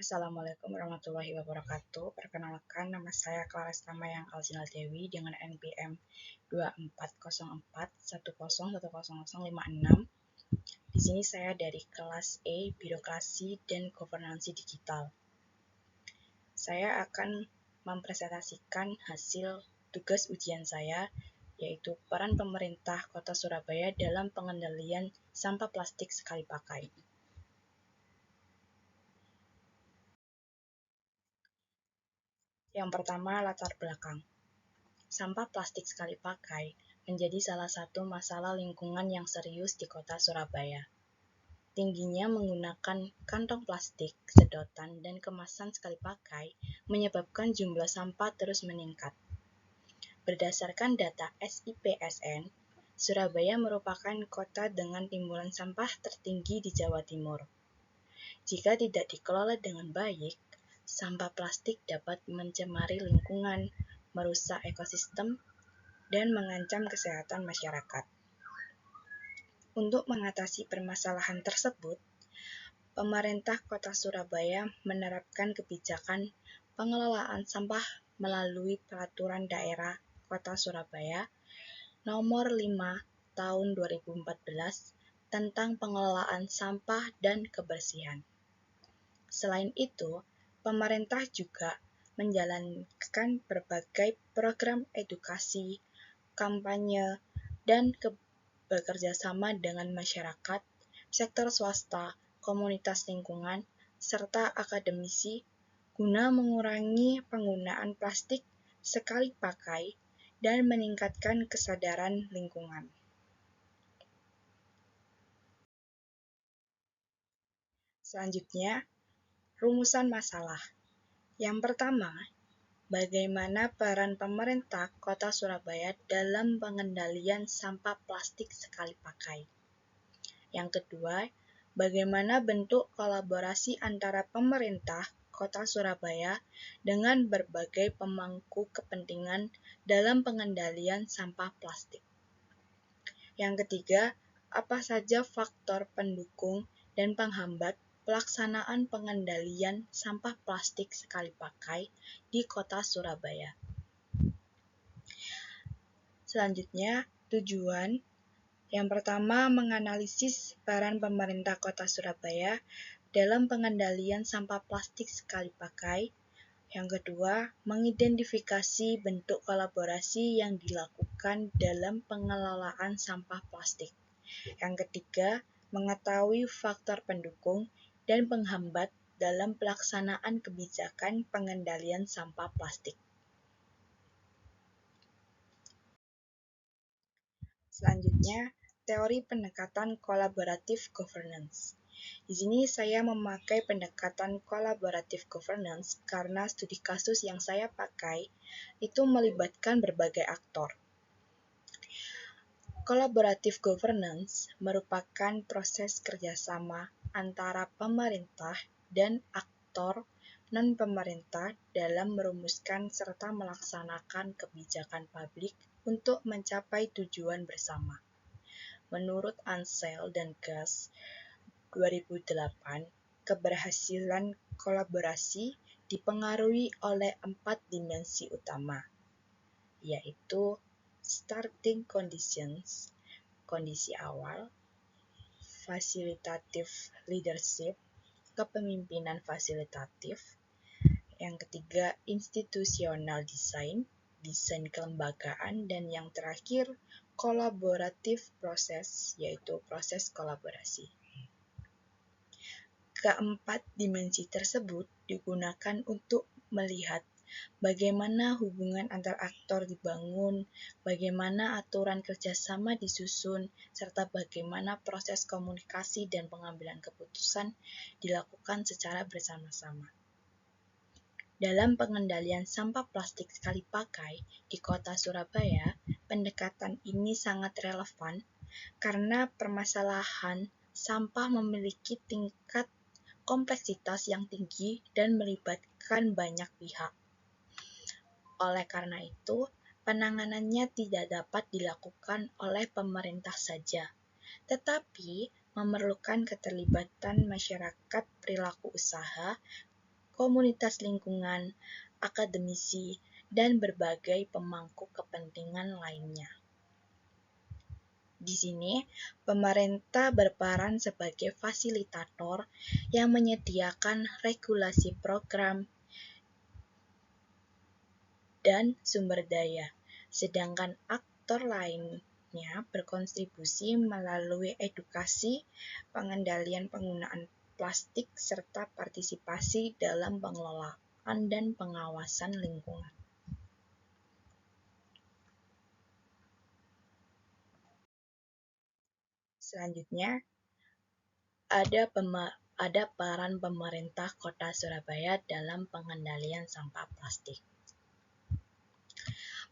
Assalamualaikum warahmatullahi wabarakatuh. Perkenalkan, nama saya Clares Tamayang Alzinal Dewi dengan NPM 240410101056. Di sini saya dari kelas E, Birokrasi dan Governansi Digital. Saya akan mempresentasikan hasil tugas ujian saya, yaitu peran pemerintah Kota Surabaya dalam pengendalian sampah plastik sekali pakai. Yang pertama, latar belakang. Sampah plastik sekali pakai menjadi salah satu masalah lingkungan yang serius di Kota Surabaya. Tingginya menggunakan kantong plastik, sedotan, dan kemasan sekali pakai menyebabkan jumlah sampah terus meningkat. Berdasarkan data SIPSN, Surabaya merupakan kota dengan timbulan sampah tertinggi di Jawa Timur. Jika tidak dikelola dengan baik, sampah plastik dapat mencemari lingkungan, merusak ekosistem, dan mengancam kesehatan masyarakat. Untuk mengatasi permasalahan tersebut, pemerintah Kota Surabaya menerapkan kebijakan pengelolaan sampah melalui Peraturan Daerah Kota Surabaya Nomor 5 Tahun 2014 tentang pengelolaan sampah dan kebersihan. Selain itu, pemerintah juga menjalankan berbagai program edukasi, kampanye, dan bekerja sama dengan masyarakat, sektor swasta, komunitas lingkungan, serta akademisi guna mengurangi penggunaan plastik sekali pakai dan meningkatkan kesadaran lingkungan. Selanjutnya, rumusan masalah. Yang pertama, bagaimana peran pemerintah Kota Surabaya dalam pengendalian sampah plastik sekali pakai? Yang kedua, bagaimana bentuk kolaborasi antara pemerintah Kota Surabaya dengan berbagai pemangku kepentingan dalam pengendalian sampah plastik? Yang ketiga, apa saja faktor pendukung dan penghambat pelaksanaan pengendalian sampah plastik sekali pakai di Kota Surabaya? Selanjutnya, tujuan. Yang pertama, menganalisis peran pemerintah Kota Surabaya dalam pengendalian sampah plastik sekali pakai. Yang kedua, mengidentifikasi bentuk kolaborasi yang dilakukan dalam pengelolaan sampah plastik. Yang ketiga, mengetahui faktor pendukung dan penghambat dalam pelaksanaan kebijakan pengendalian sampah plastik. Selanjutnya, teori pendekatan kolaboratif governance. Di sini saya memakai pendekatan kolaboratif governance karena studi kasus yang saya pakai itu melibatkan berbagai aktor. Collaborative governance merupakan proses kerjasama antara pemerintah dan aktor non-pemerintah dalam merumuskan serta melaksanakan kebijakan publik untuk mencapai tujuan bersama. Menurut Ansel dan Gas 2008, keberhasilan kolaborasi dipengaruhi oleh 4 dimensi utama, yaitu starting conditions, kondisi awal, facilitative leadership, kepemimpinan fasilitatif. Yang ketiga, institutional design, desain kelembagaan, dan yang terakhir, kolaboratif proses, yaitu proses kolaborasi. Keempat dimensi tersebut digunakan untuk melihat bagaimana hubungan antar aktor dibangun, bagaimana aturan kerjasama disusun, serta bagaimana proses komunikasi dan pengambilan keputusan dilakukan secara bersama-sama. Dalam pengendalian sampah plastik sekali pakai di Kota Surabaya, pendekatan ini sangat relevan karena permasalahan sampah memiliki tingkat kompleksitas yang tinggi dan melibatkan banyak pihak. Oleh karena itu, penanganannya tidak dapat dilakukan oleh pemerintah saja, tetapi memerlukan keterlibatan masyarakat perilaku usaha, komunitas lingkungan, akademisi, dan berbagai pemangku kepentingan lainnya. Di sini, pemerintah berperan sebagai fasilitator yang menyediakan regulasi program dan sumber daya, sedangkan aktor lainnya berkontribusi melalui edukasi, pengendalian penggunaan plastik, serta partisipasi dalam pengelolaan dan pengawasan lingkungan. Selanjutnya, ada peran pemerintah Kota Surabaya dalam pengendalian sampah plastik.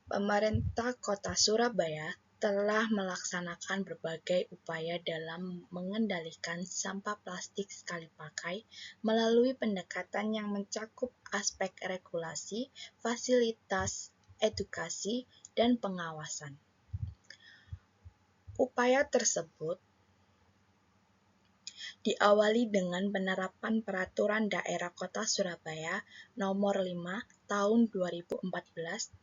Pemerintah Kota Surabaya telah melaksanakan berbagai upaya dalam mengendalikan sampah plastik sekali pakai melalui pendekatan yang mencakup aspek regulasi, fasilitas, edukasi, dan pengawasan. Upaya tersebut diawali dengan penerapan Peraturan Daerah Kota Surabaya Nomor 5 Tahun 2014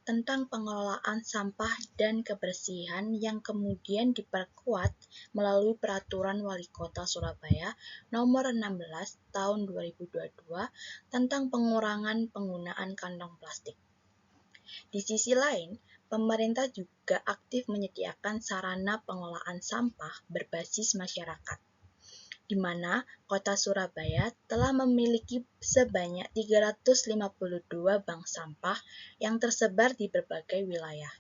tentang pengelolaan sampah dan kebersihan yang kemudian diperkuat melalui Peraturan Wali Kota Surabaya Nomor 16 Tahun 2022 tentang pengurangan penggunaan kantong plastik. Di sisi lain, pemerintah juga aktif menyediakan sarana pengolahan sampah berbasis masyarakat, di mana Kota Surabaya telah memiliki sebanyak 352 bank sampah yang tersebar di berbagai wilayah.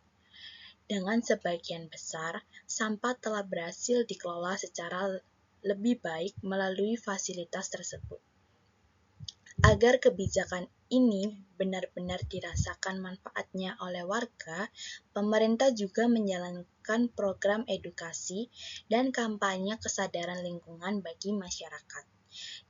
Dengan sebagian besar, sampah telah berhasil dikelola secara lebih baik melalui fasilitas tersebut. Agar kebijakan ini benar-benar dirasakan manfaatnya oleh warga, pemerintah juga menjalankan program edukasi dan kampanye kesadaran lingkungan bagi masyarakat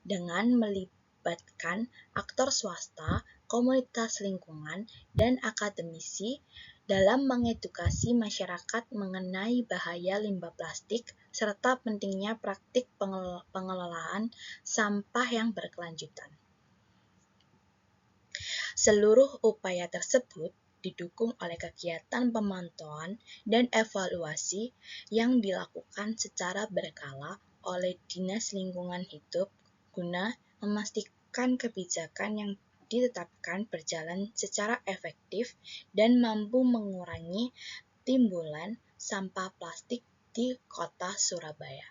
dengan melibatkan aktor swasta, komunitas lingkungan, dan akademisi dalam mengedukasi masyarakat mengenai bahaya limbah plastik serta pentingnya praktik pengelolaan sampah yang berkelanjutan. Seluruh upaya tersebut didukung oleh kegiatan pemantauan dan evaluasi yang dilakukan secara berkala oleh Dinas Lingkungan Hidup guna memastikan kebijakan yang ditetapkan berjalan secara efektif dan mampu mengurangi timbulan sampah plastik di Kota Surabaya.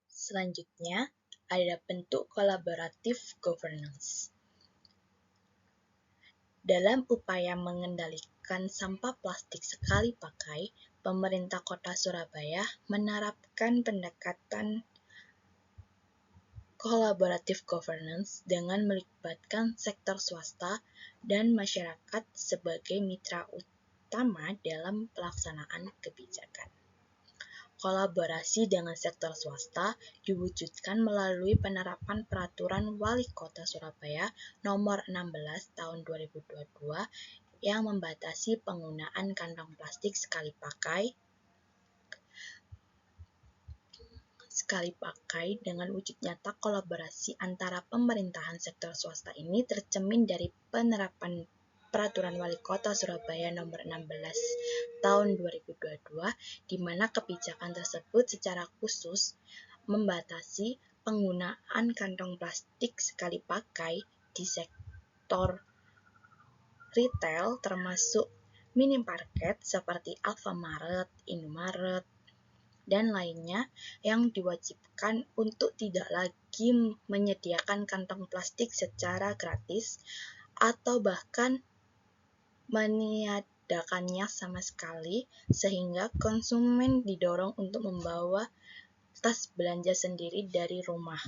Selanjutnya, ada bentuk kolaboratif governance. Dalam upaya mengendalikan sampah plastik sekali pakai, pemerintah Kota Surabaya menerapkan pendekatan kolaboratif governance dengan melibatkan sektor swasta dan masyarakat sebagai mitra utama dalam pelaksanaan kebijakan. Kolaborasi dengan sektor swasta diwujudkan melalui penerapan Peraturan Wali Kota Surabaya Nomor 16 Tahun 2022 yang membatasi penggunaan kantong plastik sekali pakai dengan wujud nyata kolaborasi antara pemerintahan sektor swasta ini tercermin dari penerapan Peraturan Wali Kota Surabaya Nomor 16 Tahun 2022, di mana kebijakan tersebut secara khusus membatasi penggunaan kantong plastik sekali pakai di sektor retail termasuk minimarket seperti Alfamart, Indomaret, dan lainnya yang diwajibkan untuk tidak lagi menyediakan kantong plastik secara gratis atau bahkan meniadakannya sama sekali, sehingga konsumen didorong untuk membawa tas belanja sendiri dari rumah.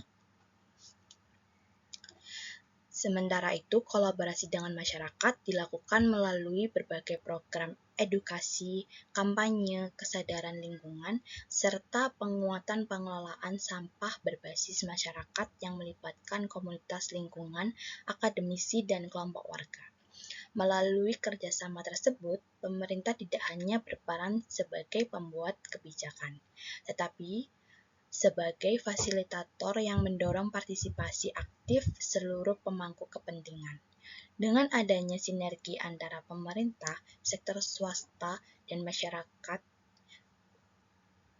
Sementara itu, kolaborasi dengan masyarakat dilakukan melalui berbagai program edukasi, kampanye, kesadaran lingkungan, serta penguatan pengelolaan sampah berbasis masyarakat yang melibatkan komunitas lingkungan, akademisi, dan kelompok warga. Melalui kerjasama tersebut, pemerintah tidak hanya berperan sebagai pembuat kebijakan, tetapi sebagai fasilitator yang mendorong partisipasi aktif seluruh pemangku kepentingan. Dengan adanya sinergi antara pemerintah, sektor swasta, dan masyarakat,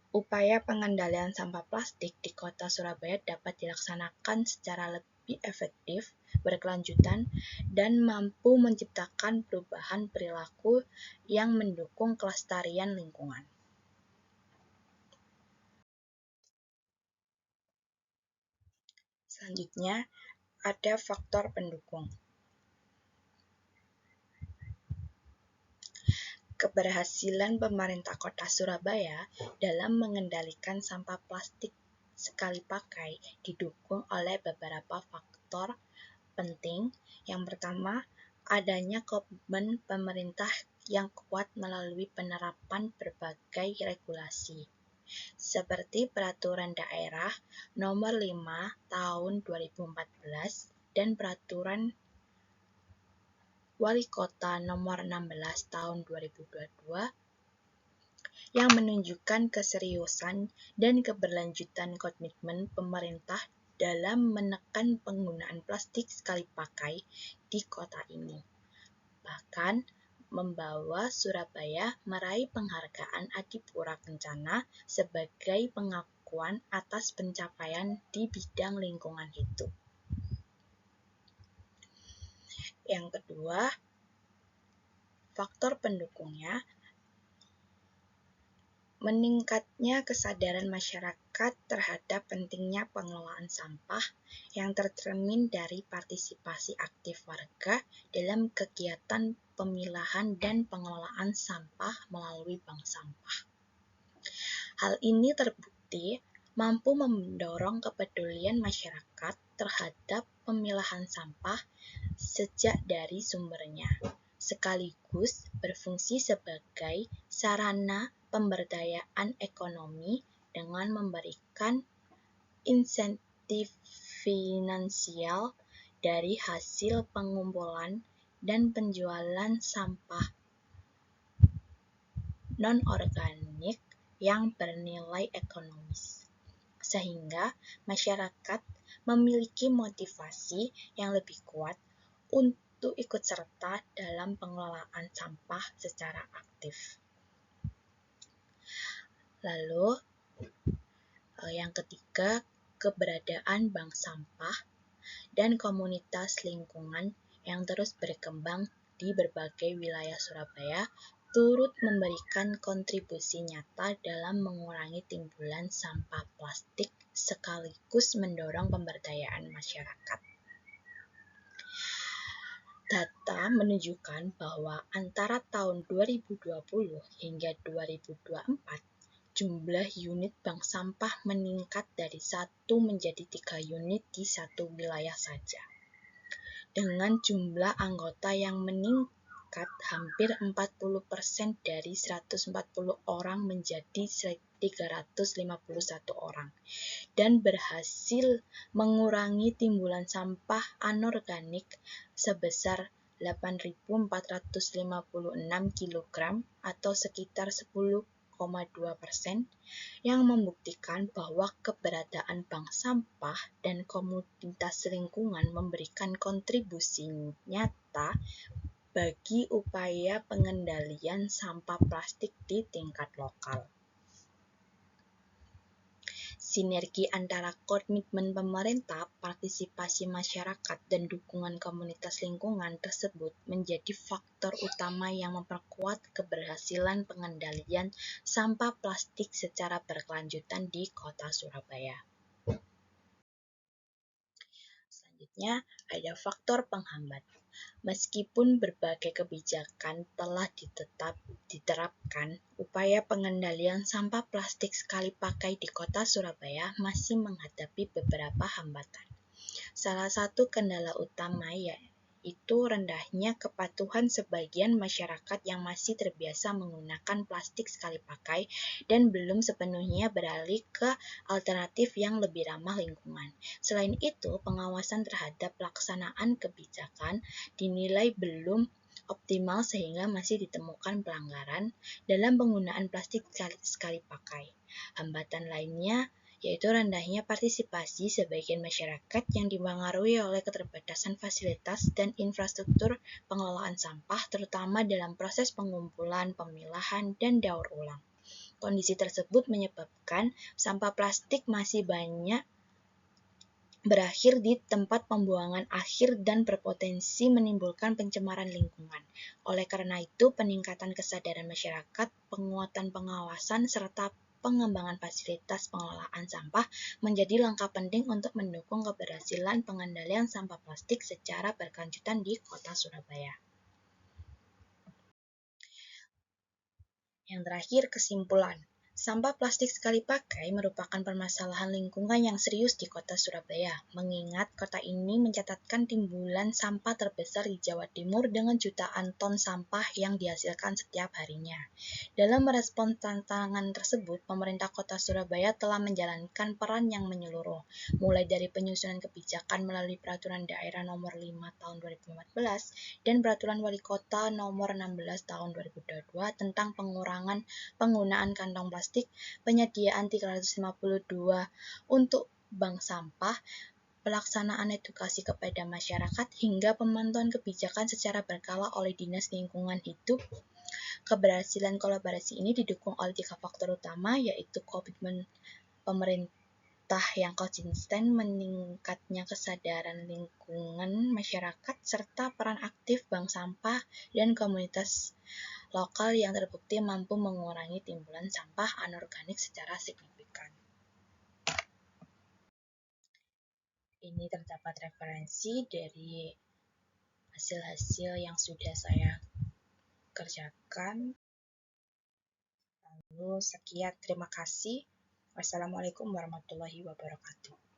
upaya pengendalian sampah plastik di Kota Surabaya dapat dilaksanakan secara lebih efektif, berkelanjutan, dan mampu menciptakan perubahan perilaku yang mendukung kelestarian lingkungan. Selanjutnya, ada faktor pendukung. Keberhasilan pemerintah Kota Surabaya dalam mengendalikan sampah plastik sekali pakai didukung oleh beberapa faktor penting. Yang pertama, adanya komitmen pemerintah yang kuat melalui penerapan berbagai regulasi, seperti Peraturan Daerah Nomor 5 Tahun 2014 dan Peraturan Wali Kota Nomor 16 Tahun 2022 yang menunjukkan keseriusan dan keberlanjutan komitmen pemerintah dalam menekan penggunaan plastik sekali pakai di kota ini. Bahkan membawa Surabaya meraih penghargaan Adipura Kencana sebagai pengakuan atas pencapaian di bidang lingkungan hidup. Yang kedua, faktor pendukungnya, meningkatnya kesadaran masyarakat terhadap pentingnya pengelolaan sampah yang tercermin dari partisipasi aktif warga dalam kegiatan pemilahan dan pengelolaan sampah melalui bank sampah. Hal ini terbukti mampu mendorong kepedulian masyarakat terhadap pemilahan sampah sejak dari sumbernya, sekaligus berfungsi sebagai sarana pemberdayaan ekonomi dengan memberikan insentif finansial dari hasil pengumpulan dan penjualan sampah non-organik yang bernilai ekonomis, sehingga masyarakat memiliki motivasi yang lebih kuat untuk ikut serta dalam pengelolaan sampah secara aktif. Lalu, yang ketiga, keberadaan bank sampah dan komunitas lingkungan yang terus berkembang di berbagai wilayah Surabaya turut memberikan kontribusi nyata dalam mengurangi timbulan sampah plastik sekaligus mendorong pemberdayaan masyarakat. Data menunjukkan bahwa antara tahun 2020 hingga 2024, jumlah unit bank sampah meningkat dari 1 menjadi 3 unit di satu wilayah saja, dengan jumlah anggota yang meningkat hampir 40% dari 140 orang menjadi 351 orang, dan berhasil mengurangi timbulan sampah anorganik sebesar 8.456 kg atau sekitar 10,2%, yang membuktikan bahwa keberadaan bank sampah dan komunitas lingkungan memberikan kontribusi nyata bagi upaya pengendalian sampah plastik di tingkat lokal. Sinergi antara komitmen pemerintah, partisipasi masyarakat, dan dukungan komunitas lingkungan tersebut menjadi faktor utama yang memperkuat keberhasilan pengendalian sampah plastik secara berkelanjutan di Kota Surabaya. Selanjutnya, ada faktor penghambat. Meskipun berbagai kebijakan telah diterapkan, upaya pengendalian sampah plastik sekali pakai di Kota Surabaya masih menghadapi beberapa hambatan. Salah satu kendala utama yaitu rendahnya kepatuhan sebagian masyarakat yang masih terbiasa menggunakan plastik sekali pakai dan belum sepenuhnya beralih ke alternatif yang lebih ramah lingkungan. Selain itu, pengawasan terhadap pelaksanaan kebijakan dinilai belum optimal sehingga masih ditemukan pelanggaran dalam penggunaan plastik sekali pakai. Hambatan lainnya yaitu rendahnya partisipasi sebagian masyarakat yang dipengaruhi oleh keterbatasan fasilitas dan infrastruktur pengelolaan sampah, terutama dalam proses pengumpulan, pemilahan, dan daur ulang. Kondisi tersebut menyebabkan sampah plastik masih banyak berakhir di tempat pembuangan akhir dan berpotensi menimbulkan pencemaran lingkungan. Oleh karena itu, peningkatan kesadaran masyarakat, penguatan pengawasan, serta pengembangan fasilitas pengelolaan sampah menjadi langkah penting untuk mendukung keberhasilan pengendalian sampah plastik secara berkelanjutan di Kota Surabaya. Yang terakhir, kesimpulan. Sampah plastik sekali pakai merupakan permasalahan lingkungan yang serius di Kota Surabaya, mengingat kota ini mencatatkan timbulan sampah terbesar di Jawa Timur dengan jutaan ton sampah yang dihasilkan setiap harinya. Dalam merespons tantangan tersebut, pemerintah Kota Surabaya telah menjalankan peran yang menyeluruh, mulai dari penyusunan kebijakan melalui Peraturan Daerah Nomor 5 Tahun 2014 dan Peraturan Wali Kota Nomor 16 Tahun 2022 tentang pengurangan penggunaan kantong plastik, penyediaan 352 untuk bank sampah, pelaksanaan edukasi kepada masyarakat, hingga pemantauan kebijakan secara berkala oleh Dinas Lingkungan Hidup. Keberhasilan kolaborasi ini didukung oleh 3 faktor utama, yaitu komitmen pemerintah yang konsisten, meningkatnya kesadaran lingkungan masyarakat, serta peran aktif bank sampah dan komunitas lokal yang terbukti mampu mengurangi timbulan sampah anorganik secara signifikan. Ini terdapat referensi dari hasil-hasil yang sudah saya kerjakan. Lalu sekian, terima kasih. Wassalamualaikum warahmatullahi wabarakatuh.